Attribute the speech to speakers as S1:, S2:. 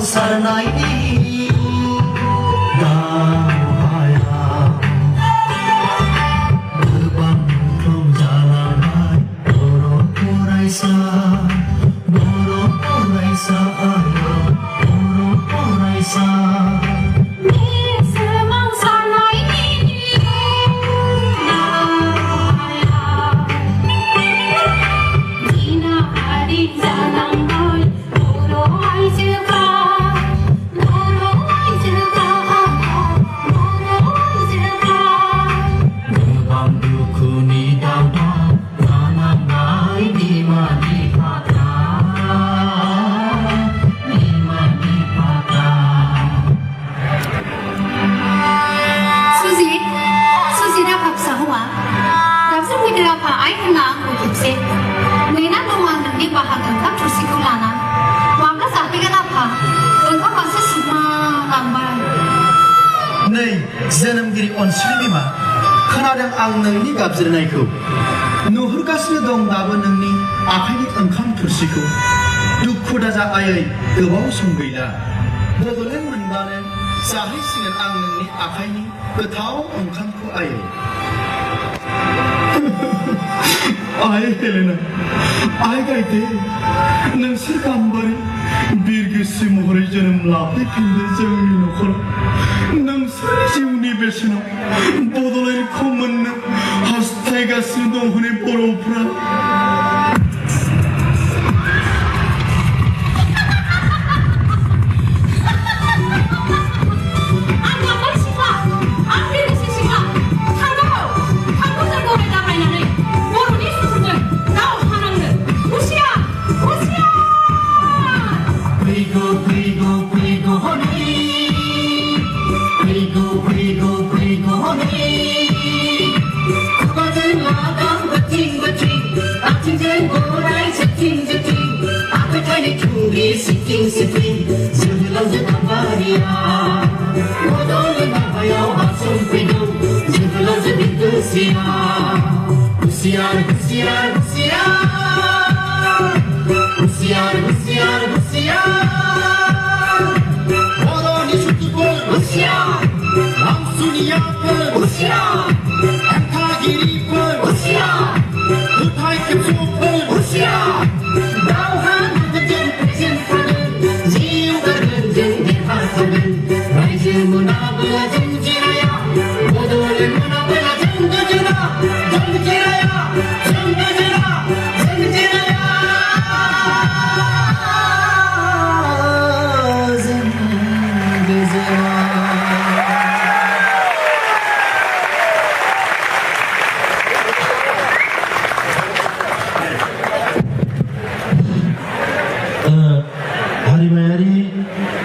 S1: Sarnai di dahaya berbang from jalan hai boro poraisa ayo boro poraisa जोनोमगिरि अनसुलि बिमा खोनादों आं नोंनि गाबज्रिनायखौ नुहुरगासिनो दं दाबो नोंनि आखाइनि ओंखाम थोरसिखौ दुखु दाजा आयै गोबाव सम गैला बड'लेण्ड मोनबानो जाहैसिगोन आं नोंनि आखाइनि गोथाव ओंखामखौ आयै आइ हेलेना आइ गायदे नोंसोर गाम्बारि बिरगोस्रि महरै जोनोम लाफैफिनदो जोंनि न'खराव नोंसोर जिउनि बेसेनाव बड'लेण्डखौ मोननो हास्थायगासिनो दं हनै बर'फ्रा Sitting, sebelah Jepang Bodoleng Bayau Asum Pidu, sebelah Jepang Usiar, Bodoleng Syukur, Usiar, Lamsunia pun, Usiar, Angkagiri pun, Usiar, Utai Kepsu pun, Usiar, Dauhan Bejen Presiden Raja Munabala Janji Raya Bodoleng Munabala Janji Raya